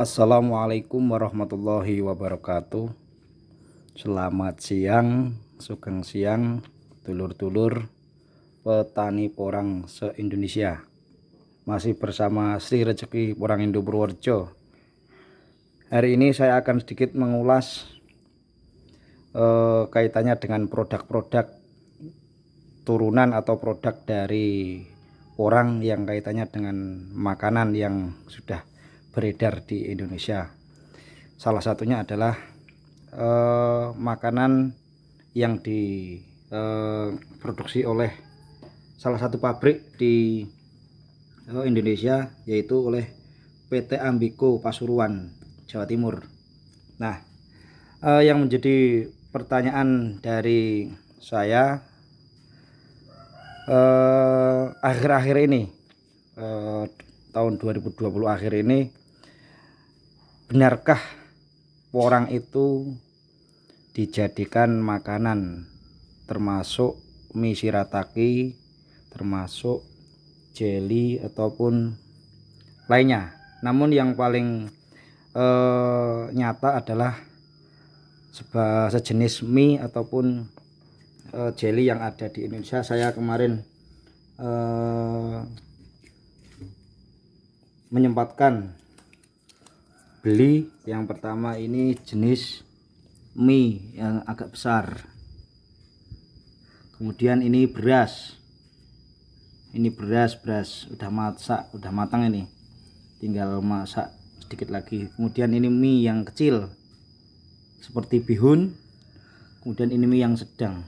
Assalamualaikum warahmatullahi wabarakatuh. Selamat siang, sugeng siang, dulur-dulur petani porang se-Indonesia. Masih bersama Sri Rezeki Porang Indo Purworejo. Hari ini saya akan sedikit mengulas kaitannya dengan produk-produk turunan atau produk dari porang yang kaitannya dengan makanan yang sudah beredar di Indonesia. Salah satunya adalah makanan yang diproduksi oleh salah satu pabrik di Indonesia, yaitu oleh PT Ambiko Pasuruan, Jawa Timur. Nah, yang menjadi pertanyaan dari saya akhir-akhir ini, tahun 2020 akhir ini, benarkah porang itu dijadikan makanan, termasuk mie shirataki, termasuk jelly ataupun lainnya? Namun yang paling nyata adalah sejenis mie ataupun jelly yang ada di Indonesia. Saya kemarin menyempatkan beli yang pertama, ini jenis mie yang agak besar. Kemudian ini beras udah masak, udah matang, ini tinggal masak sedikit lagi. Kemudian ini mie yang kecil seperti bihun. Kemudian ini mie yang sedang.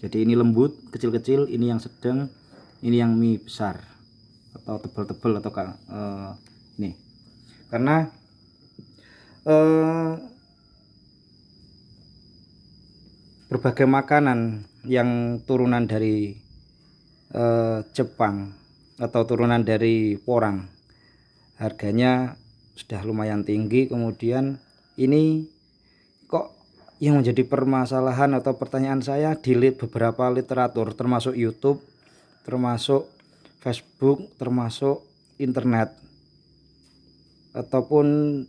Jadi ini lembut, kecil-kecil. Ini yang sedang, ini yang mie besar atau tebal-tebal atau ini. Karena berbagai makanan yang turunan dari Jepang atau turunan dari porang, harganya sudah lumayan tinggi. Kemudian ini kok yang menjadi permasalahan atau pertanyaan saya di beberapa literatur, termasuk YouTube, termasuk Facebook, termasuk internet ataupun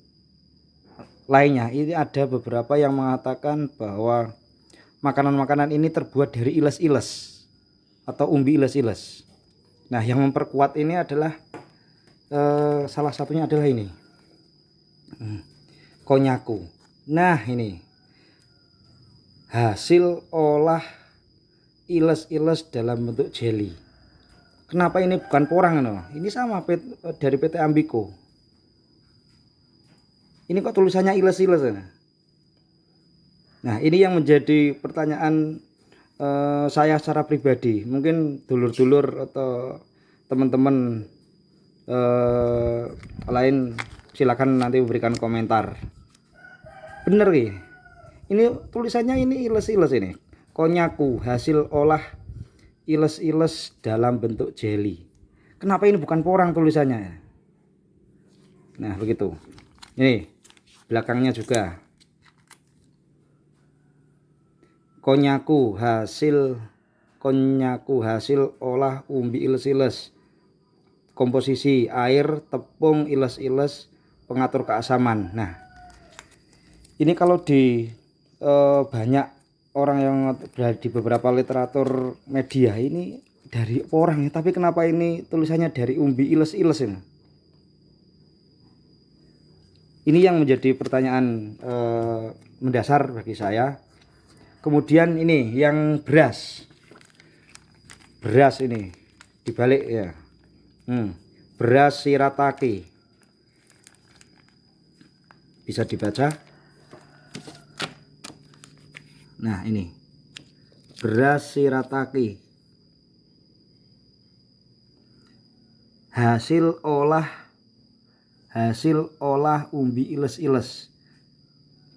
lainnya, ini ada beberapa yang mengatakan bahwa makanan-makanan ini terbuat dari iles-iles atau umbi iles-iles. Nah, yang memperkuat ini adalah salah satunya adalah ini, konnyaku. Nah, ini hasil olah iles-iles dalam bentuk jelly. Kenapa ini bukan porang? Ini sama dari PT Ambiko. Ini kok tulisannya iles-iles. Nah, ini yang menjadi pertanyaan saya secara pribadi. Mungkin dulur-dulur atau teman-teman lain silakan nanti memberikan komentar. Bener nih, ini tulisannya ini iles-iles, ini konnyaku hasil olah iles-iles dalam bentuk jelly. Kenapa ini bukan porang tulisannya? Nah, begitu. Ini belakangnya juga, konnyaku hasil olah umbi iles-iles, komposisi air, tepung, iles-iles, pengatur keasaman. Nah, ini kalau di banyak orang yang berada di beberapa literatur media, ini dari porang, tapi kenapa ini tulisannya dari umbi iles-iles ini? Ini yang menjadi pertanyaan mendasar bagi saya. Kemudian ini yang beras ini dibalik ya, beras shirataki, bisa dibaca. Nah, ini beras shirataki, hasil olah umbi iles-iles,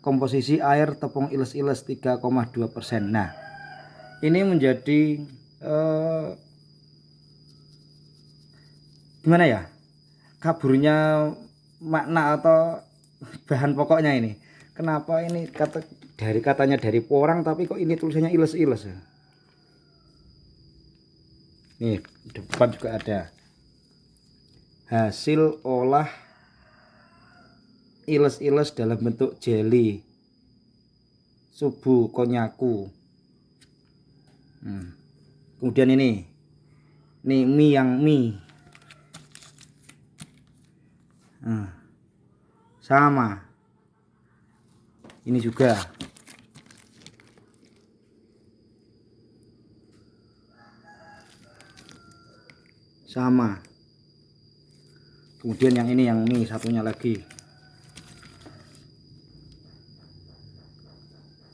komposisi air, tepung, iles-iles 3,2%. Nah, ini menjadi gimana ya, kaburnya makna atau bahan pokoknya ini. Kenapa ini katanya dari porang, tapi kok ini tulisannya iles-iles? Nih, depan juga ada. hasil olah iles-iles dalam bentuk jelly subu konyaku. Kemudian ini mie yang mie. Sama. Ini juga. Sama. Kemudian yang ini yang mie satunya lagi.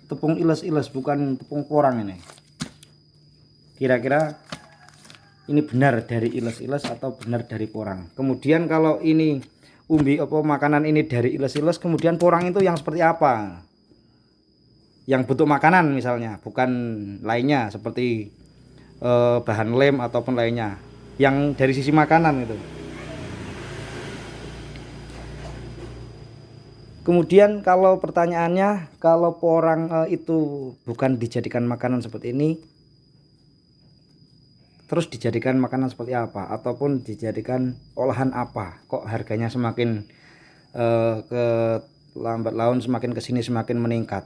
Tepung iles-iles bukan tepung porang ini. Kira-kira ini benar dari iles-iles atau benar dari porang. Kemudian kalau ini umbi makanan ini dari iles-iles, kemudian porang itu yang seperti apa? Yang bentuk makanan misalnya, bukan lainnya seperti bahan lem ataupun lainnya. Yang dari sisi makanan itu. Kemudian kalau pertanyaannya, kalau porang itu bukan dijadikan makanan seperti ini, terus dijadikan makanan seperti apa? Ataupun dijadikan olahan apa? Kok harganya semakin ke lambat laun semakin kesini semakin meningkat?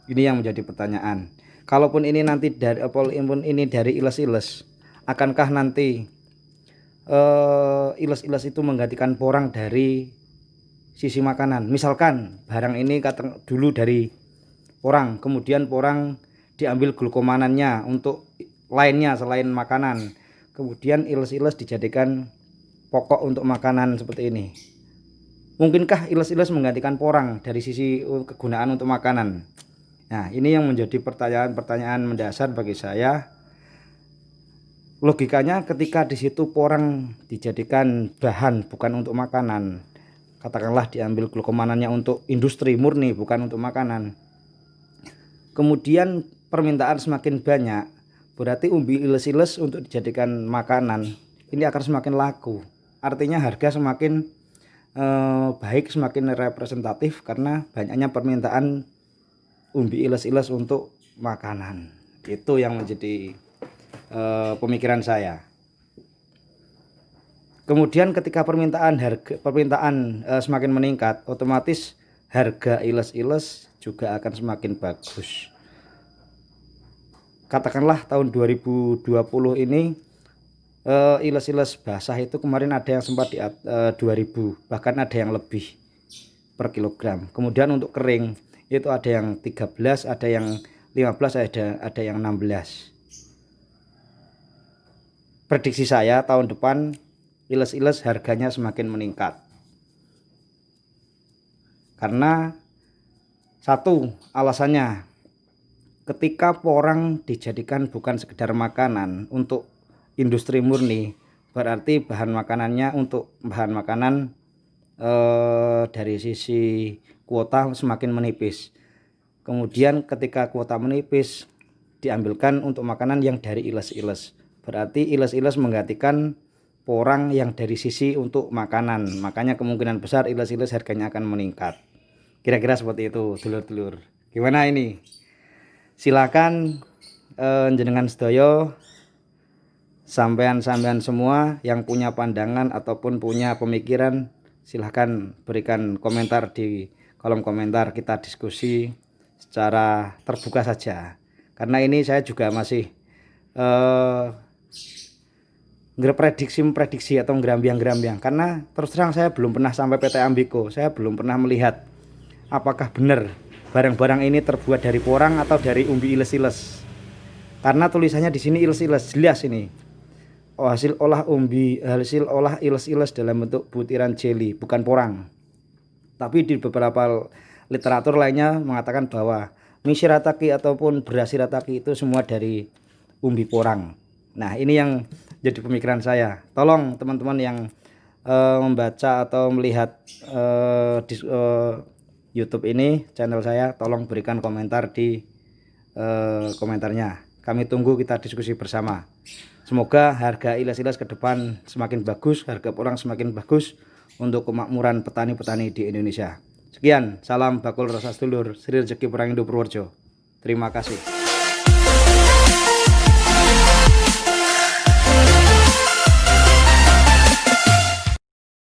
Ini yang menjadi pertanyaan. Kalaupun ini nanti dari ini dari iles-iles, akankah nanti iles-iles itu menggantikan porang dari sisi makanan? Misalkan barang ini dulu dari porang, kemudian porang diambil glukomanannya untuk lainnya selain makanan, kemudian iles-iles dijadikan pokok untuk makanan seperti ini. Mungkinkah iles-iles menggantikan porang dari sisi kegunaan untuk makanan? Nah, ini yang menjadi pertanyaan-pertanyaan mendasar bagi saya. Logikanya ketika di situ porang dijadikan bahan bukan untuk makanan, katakanlah diambil glukomanannya untuk industri murni bukan untuk makanan, kemudian permintaan semakin banyak, berarti umbi iles-iles untuk dijadikan makanan ini akan semakin laku. Artinya harga semakin baik, semakin representatif karena banyaknya permintaan umbi iles-iles untuk makanan. Itu yang menjadi pemikiran saya. Kemudian ketika permintaan semakin meningkat, otomatis harga iles-iles juga akan semakin bagus. Katakanlah tahun 2020 ini iles-iles basah itu kemarin ada yang sempat di 2000, bahkan ada yang lebih per kilogram. Kemudian untuk kering itu ada yang 13, ada yang 15, ada yang 16. Prediksi saya tahun depan iles-iles harganya semakin meningkat. Karena satu alasannya, ketika porang dijadikan bukan sekedar makanan untuk industri murni, berarti bahan makanannya untuk bahan makanan dari sisi kuota semakin menipis. Kemudian ketika kuota menipis diambilkan untuk makanan yang dari iles-iles, berarti iles-iles menggantikan porang yang dari sisi untuk makanan. Makanya kemungkinan besar iles-iles harganya akan meningkat. Kira-kira seperti itu, dulur-dulur. Gimana ini? Silakan jenengan sedaya, sampean-sampean semua yang punya pandangan ataupun punya pemikiran, silahkan berikan komentar di kolom komentar. Kita diskusi secara terbuka saja, karena ini saya juga masih prediksi atau gerambiang-gerambiang, karena terus terang saya belum pernah sampai PT Ambiko. Saya belum pernah melihat apakah benar barang-barang ini terbuat dari porang atau dari umbi iles-iles, karena tulisannya di sini iles-iles, jelas ini hasil olah iles-iles dalam bentuk butiran jelly, bukan porang. Tapi di beberapa literatur lainnya mengatakan bahwa mie shirataki ataupun beras shirataki itu semua dari umbi porang. Nah, ini yang jadi pemikiran saya. Tolong teman-teman yang membaca atau melihat di YouTube ini, channel saya, tolong berikan komentar di komentarnya. Kami tunggu, kita diskusi bersama. Semoga harga iles-iles ke depan semakin bagus, harga porang semakin bagus untuk kemakmuran petani-petani di Indonesia. Sekian, salam bakul rasa sedulur, Sri Rezeki Porang Indo Purworejo. Terima kasih.